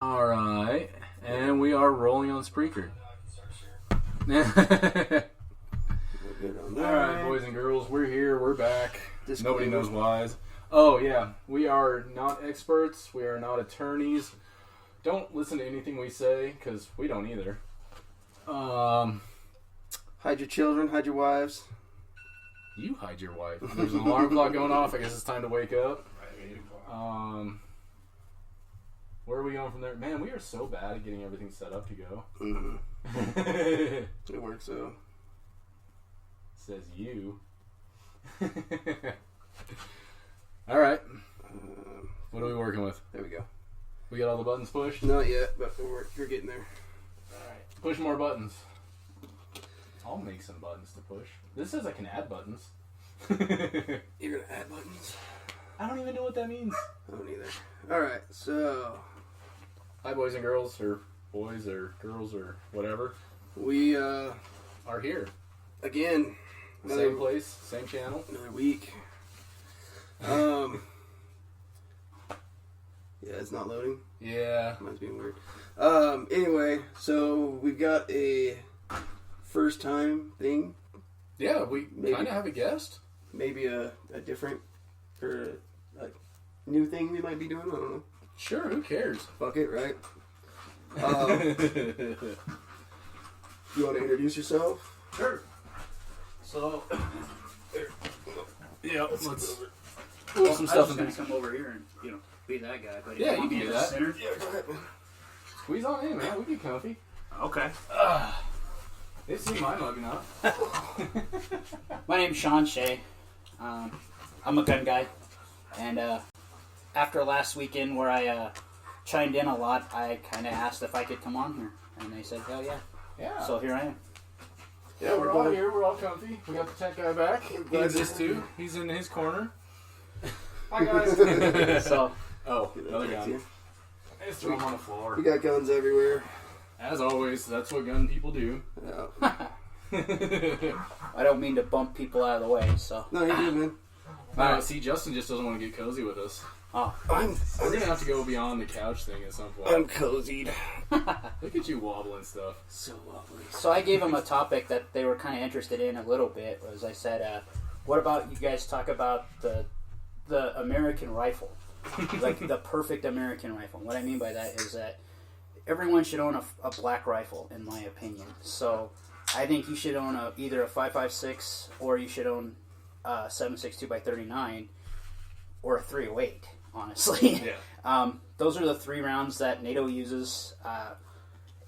Alright, and we are rolling on Spreaker. Alright, boys and girls, we're here, we're back. Nobody knows why. Oh, yeah, we are not experts, we are not attorneys. Don't listen to anything we say, because we don't either. Hide your children, hide your wives. You hide your wife. There's an alarm clock going off, I guess it's time to wake up. Where are we going from there? Man, we are so bad at getting everything set up to go. Mm-hmm. It works out. Says you. Alright. What are we working with? There we go. We got all the buttons pushed? Not yet, but we're getting there. Alright. Push more buttons. I'll make some buttons to push. This says I can add buttons. You're gonna add buttons? I don't even know what that means. I don't either. Alright, so... Hi, boys and girls, or boys or girls or whatever. We are here. Again. Same place, same channel. Another week. Yeah, it's not loading. Yeah. Mine's being weird. Anyway, so we've got a first time thing. Yeah, we kind of have a guest. Maybe a different or a new thing we might be doing. I don't know. Sure, who cares? Fuck it, right? You want to introduce yourself? Sure. So, yeah, let's Well, some stuff I was in going to come over here and, be that guy. But Yeah, you can do that. Center? yeah, go ahead. Squeeze on in, man. We get comfy. Okay. They see my mug enough. My name's Sean Shea. I'm a gun guy. And after last weekend where I chimed in a lot, I kind of asked if I could come on here. And they said, hell yeah. Yeah. So here I am. Yeah, we're all here. We're all comfy. We got the tech guy back. He exists too. He's in his corner. Hi, guys. So, another gun. Just throw him on the floor. We got guns everywhere. As always, that's what gun people do. Yeah. I don't mean to bump people out of the way, so. No, you're good, man. See, Justin just doesn't want to get cozy with us. Oh. I'm We're going to have to go beyond the couch thing at some point. I'm cozied. Look at you wobbling stuff. So lovely. So I gave them a topic that they were kind of interested in a little bit. Was I said, what about you guys talk about the American rifle, like the perfect American rifle? What I mean by that is that everyone should own a black rifle, in my opinion. So I think you should own either a 5.56 or you should own a 7.62 by 39 or a 308. Honestly, yeah. Those are the 3 rounds that NATO uses.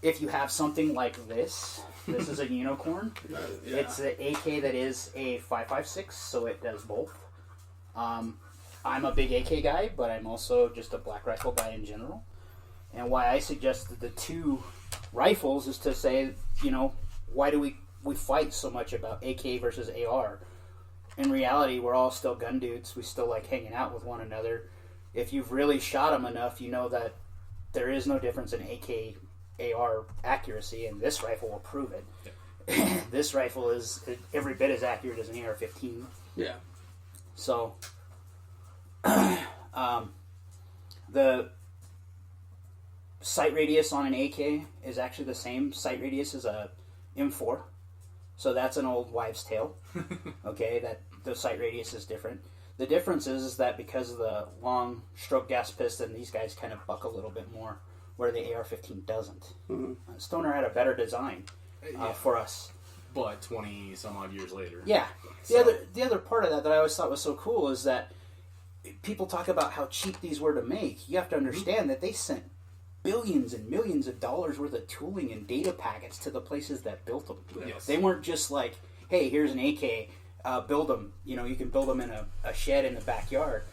If you have something like this is a unicorn. Yeah. It's an AK that is a 5.56, so it does both. I'm a big AK guy, but I'm also just a black rifle guy in general. And why I suggested the 2 rifles is to say, why do we fight so much about AK versus AR? In reality, we're all still gun dudes. We still like hanging out with one another. If you've really shot them enough, you know that there is no difference in AK AR accuracy, and this rifle will prove it. Yeah. This rifle is every bit as accurate as an AR-15. Yeah. So, the sight radius on an AK is actually the same sight radius as a M4. So that's an old wives' tale. Okay, that the sight radius is different. The difference is that because of the long stroke gas piston, these guys kind of buck a little bit more, where the AR-15 doesn't. Mm-hmm. Stoner had a better design for us. But 20 some odd years later. Yeah. The other part of that I always thought was so cool is that people talk about how cheap these were to make. You have to understand that they sent billions and millions of dollars worth of tooling and data packets to the places that built them. Yes. They weren't just like, hey, here's an AK, build them. You can build them in a shed in the backyard.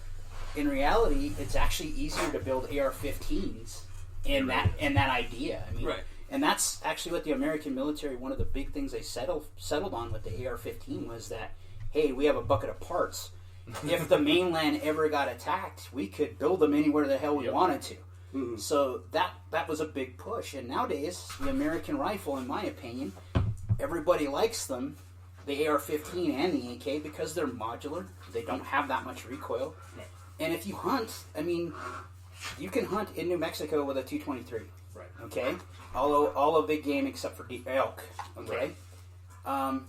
In reality, it's actually easier to build AR-15s in that idea. I mean, right. And that's actually what the American military, one of the big things they settled on with the AR-15 was that, hey, we have a bucket of parts. If the mainland ever got attacked, we could build them anywhere the hell we wanted to. Mm-hmm. So that was a big push. And nowadays, the American rifle, in my opinion, everybody likes them, the AR-15 and the AK, because they're modular. They don't have that much recoil. And if you hunt, I mean, you can hunt in New Mexico with a 223. Right. Okay? All a big game except for elk. Okay? Right.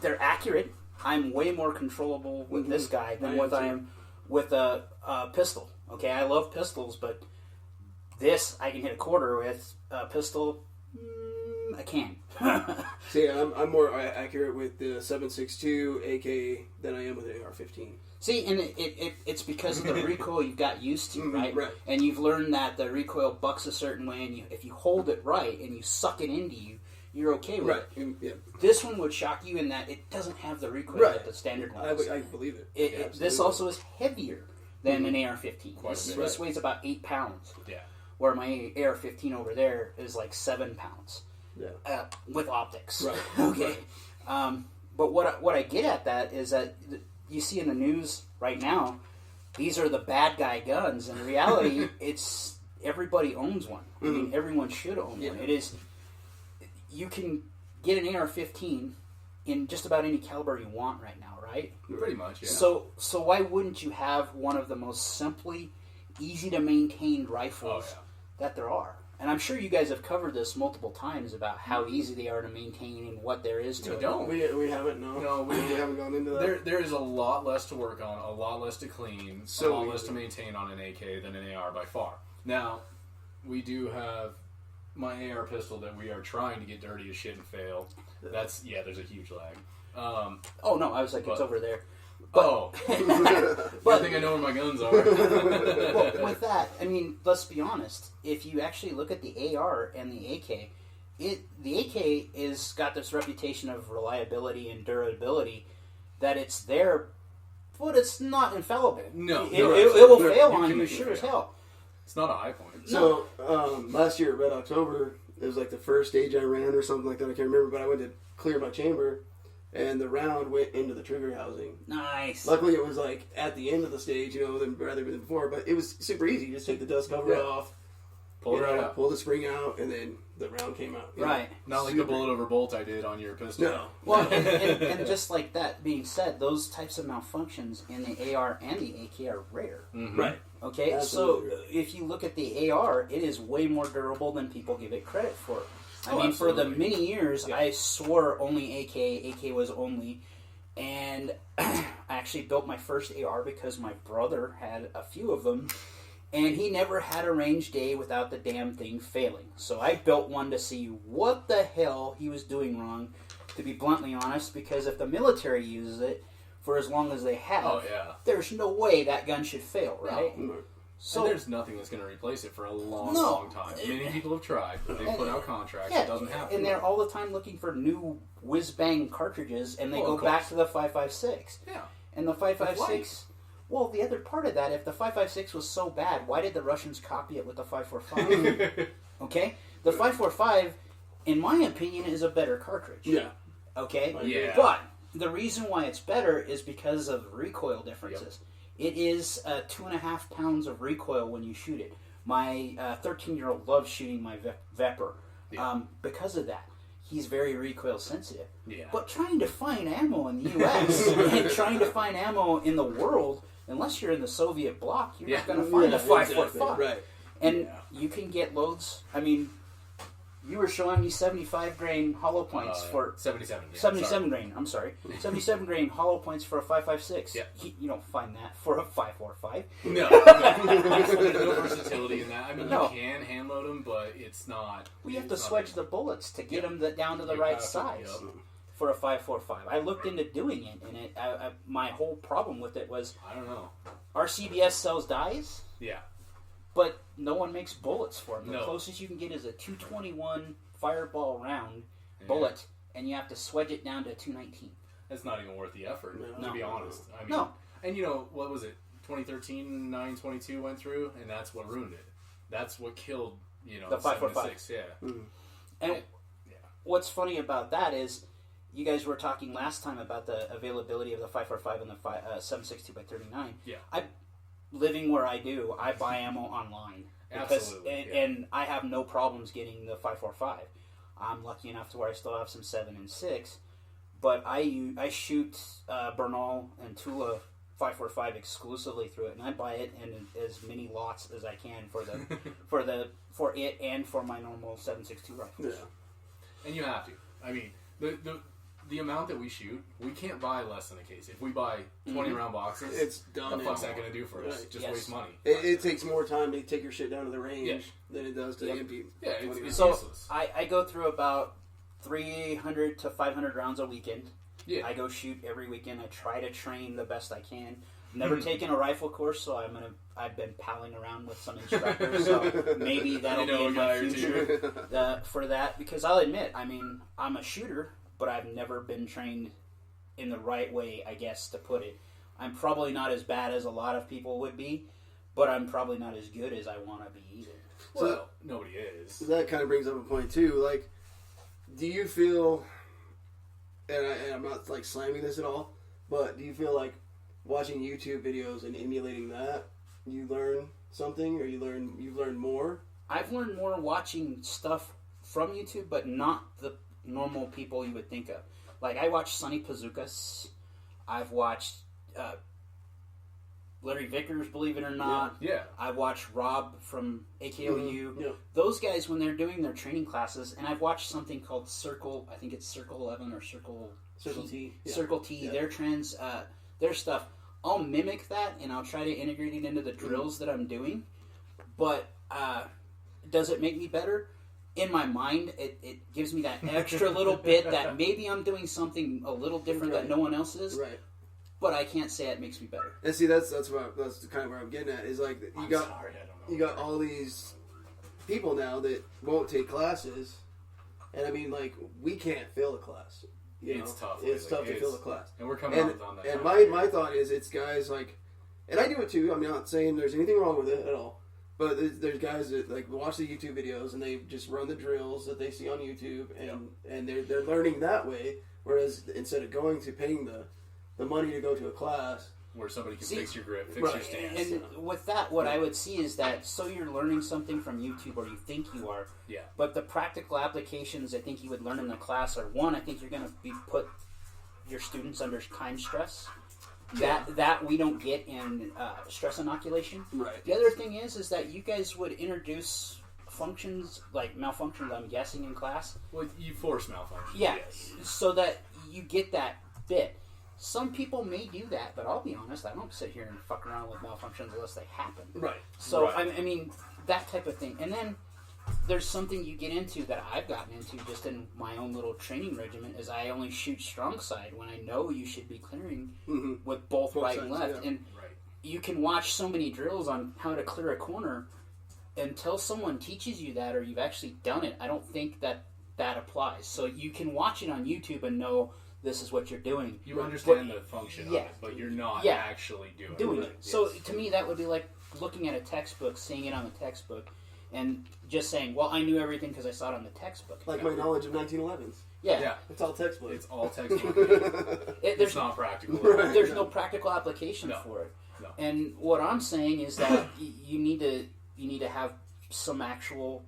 They're accurate. I'm way more controllable with this guy than what I am with a pistol. Okay? I love pistols, but this I can hit a quarter with. A pistol, I can. See, I'm more accurate with the 7.62 AK than I am with an AR-15. See, and it's because of the recoil you've got used to, right? Right. And you've learned that the recoil bucks a certain way, and if you hold it right and you suck it into you, you're okay with it. Right. Yeah. This one would shock you in that it doesn't have the recoil that the standard one does. I believe it. This also is heavier than an AR-15. Quite a bit. This weighs about 8 pounds. Yeah. Where my AR-15 over there is like 7 pounds. Yeah. With optics. Right. Okay. But what I get at that is that you see in the news right now, these are the bad guy guns. In reality, it's everybody owns one. I mean, everyone should own one. It is. You can get an AR-15 in just about any caliber you want right now, right? Pretty much, yeah. So why wouldn't you have one of the most simply, easy to maintain rifles that there are? And I'm sure you guys have covered this multiple times about how easy they are to maintain and what there is to it. We haven't, no. We haven't gone into that. There is a lot less to work on, a lot less to clean, a lot less to maintain on an AK than an AR by far. Now, we do have my AR pistol that we are trying to get dirty as shit and fail. There's a huge lag. Oh, no, I was like, it's over there. But I think I know where my guns are. Well, with that, I mean, let's be honest. If you actually look at the AR and the AK, the AK is got this reputation of reliability and durability that it's there, but it's not infallible. No, it will fail on you, sure as hell. It's not a high point. So last year at Red October, it was like the first stage I ran or something like that. I can't remember, but I went to clear my chamber. And the round went into the trigger housing. Nice. Luckily, it was like at the end of the stage, rather than before. But it was super easy. You just take the dust cover off, pull the spring out, and then the round came out. Right. Not like the bullet over bolt I did on your pistol. No. Well, and just like that being said, those types of malfunctions in the AR and the AK are rare. Mm-hmm. Right. Okay, Absolutely. So if you look at the AR, it is way more durable than people give it credit for. I mean, for the many years, I swore only AK was only, and I actually built my first AR because my brother had a few of them, and he never had a range day without the damn thing failing. So I built one to see what the hell he was doing wrong, to be bluntly honest, because if the military uses it for as long as they have, there's no way that gun should fail, right? No. So and there's nothing that's going to replace it for a long time. Many people have tried. They've put out contracts. It doesn't happen. And they're all the time looking for new whiz-bang cartridges, and they go back to the 5.56. Yeah. And the 5.56... Well, the other part of that, if the 5.56 was so bad, why did the Russians copy it with the 5.45? Okay? The 5.45, in my opinion, is a better cartridge. Yeah. Okay? Yeah. But the reason why it's better is because of recoil differences. Yep. It is 2.5 pounds of recoil when you shoot it. My 13-year-old loves shooting my Vepr. Because of that. He's very recoil sensitive. Yeah. But trying to find ammo in the U.S. and trying to find ammo in the world, unless you're in the Soviet bloc, you're not going to find a 5.45. Right. And you can get loads. I mean, you were showing me 75 grain hollow points for 77. Yeah, 77 grain. I'm sorry, 77 grain hollow points for a 5.56. Yeah. You don't find that for a 5.45. No, there's no versatility in that. I mean, you can hand load them, but it's not. We have to swedge the bullets to get them down to the right size for a 5.45. I looked into doing it, and my whole problem with it was I don't know. Our CBS sells dies. Yeah. But no one makes bullets for them. The No. closest you can get is a 221 fireball round bullet, and you have to swedge it down to 219. That's not even worth the effort, No. to be honest. I mean, No. And what was it? 2013, 922 went through, and that's what ruined it. That's what killed, the 5.45. 7.6. Yeah. Mm-hmm. And what's funny about that is, you guys were talking last time about the availability of the 5.45 and the 7.62 by 39. Yeah. Living where I do, I buy ammo online. Absolutely. And I have no problems getting the 5.45. I'm lucky enough to where I still have some 7 and 6. But I shoot Bernal and Tula 545 exclusively through it, and I buy it in as many lots as I can for it and for my normal 7.62 rifles. Yeah. And you have to. I mean, the amount that we shoot, we can't buy less than a case. If we buy 20 round boxes, it's done. What the fuck's that going to do for us? Right. Just waste money. It takes more time to take your shit down to the range than it does to empty. Yeah, it's so useless. I go through about 300 to 500 rounds a weekend. Yeah. I go shoot every weekend. I try to train the best I can. Never taken a rifle course, so I've been palling around with some instructors, so maybe that'll be in my future for that. Because I'll admit, I mean, I'm a shooter, but I've never been trained in the right way, I guess, to put it. I'm probably not as bad as a lot of people would be, but I'm probably not as good as I want to be either. Well, nobody is. That kind of brings up a point, too. Like, do you feel, and I'm not, like, slamming this at all, but do you feel like watching YouTube videos and emulating that, you learn something, or you've learned more? I've learned more watching stuff from YouTube, but not the normal people you would think of. Like, I watch Sonny Pazookas. I've watched Larry Vickers, believe it or not. Yeah. I've watched Rob from AKOU. Yeah. Those guys, when they're doing their training classes, and I've watched something called Circle, I think it's Circle 11 or Circle T. Yeah. Circle T, yeah. Their stuff. I'll mimic that, and I'll try to integrate it into the drills that I'm doing. But does it make me better? In my mind, it gives me that extra little bit that maybe I'm doing something a little different that no one else is. Right. But I can't say it makes me better. And see, that's kind of where I'm getting at. Is like you got all these people now that won't take classes, and I mean, like, we can't fill a class. It's tough. It's tough to fill a class. And we're coming out on that. And my thought is, it's guys like, and I do it too. I'm not saying there's anything wrong with it at all. But there's guys that like watch the YouTube videos and they just run the drills that they see on YouTube, and they're learning that way. Whereas instead of going to paying the money to go to a class where somebody can fix your grip, fix your stance. And with that, what I would see is that so you're learning something from YouTube, or you think you are. Yeah. But the practical applications I think you would learn in the class are, one, I think you're going to be put your students under time stress. That we don't get in stress inoculation. Right. The other thing is that you guys would introduce functions, like malfunctions, I'm guessing, in class. Well, you force malfunctions. Yeah, yes. So that you get that bit. Some people may do that, but I'll be honest, I don't sit here and fuck around with malfunctions unless they happen. Right. So, I mean, that type of thing. And then there's something you get into that I've gotten into just in my own little training regimen is I only shoot strong side when I know you should be clearing with both right and left. Yeah. And you can watch so many drills on how to clear a corner until someone teaches you that or you've actually done it. I don't think that applies. So you can watch it on YouTube and know this is what you're doing. You understand the function of it, but you're not actually doing it. So to me, that would be like looking at a textbook, seeing it on the textbook, and just saying, well, I knew everything because I saw it on the textbook. Like my knowledge of 1911s. Yeah. It's all textbook. It's all textbook. It's not practical. Right. There's no practical application for it. No. And what I'm saying is that you need to have some actual,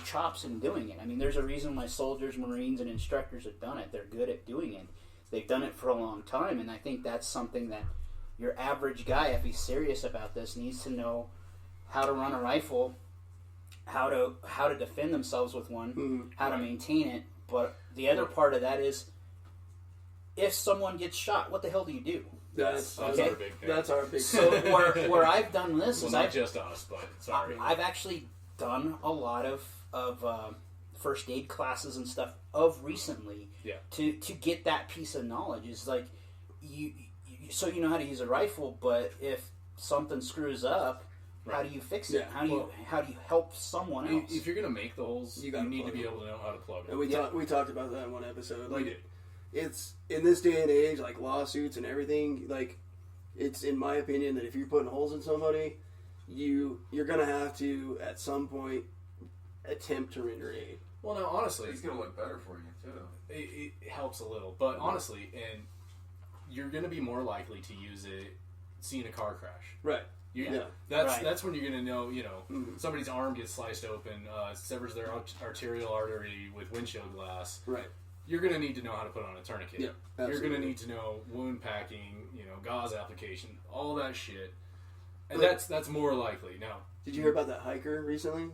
chops in doing it. I mean, there's a reason why soldiers, Marines, and instructors have done it. They're good at doing it. They've done it for a long time, and I think that's something that your average guy, if he's serious about this, needs to know how to run a rifle, how to defend themselves with one, how to maintain it. But the other part of that is, if someone gets shot, what the hell do you do? That's our big thing. That's our big thing. So where I've done this is not just us, but sorry. I've actually done a lot of first aid classes and stuff of recently to get that piece of knowledge. Is like you so you know how to use a rifle, but if something screws up, how do you fix it? How do you help someone else? If you're gonna make the holes, you need to be able to know how to plug them. And we talked about that in one episode. Like, we did. It's in this day and age, like lawsuits and everything. Like, it's in my opinion that if you're putting holes in somebody, you're gonna have to at some point attempt to render aid. Well, no, honestly, it's gonna look better for you too. It helps a little, but honestly, and you're gonna be more likely to use it seeing a car crash. Right. That's when you're gonna know. Somebody's arm gets sliced open, severs their arterial artery with windshield glass. Right. you're going to need to know how to put on a tourniquet. Yeah, you're absolutely. going to need to know wound packing, gauze application, all that shit. And that's more likely. Now, did you hear about that hiker recently?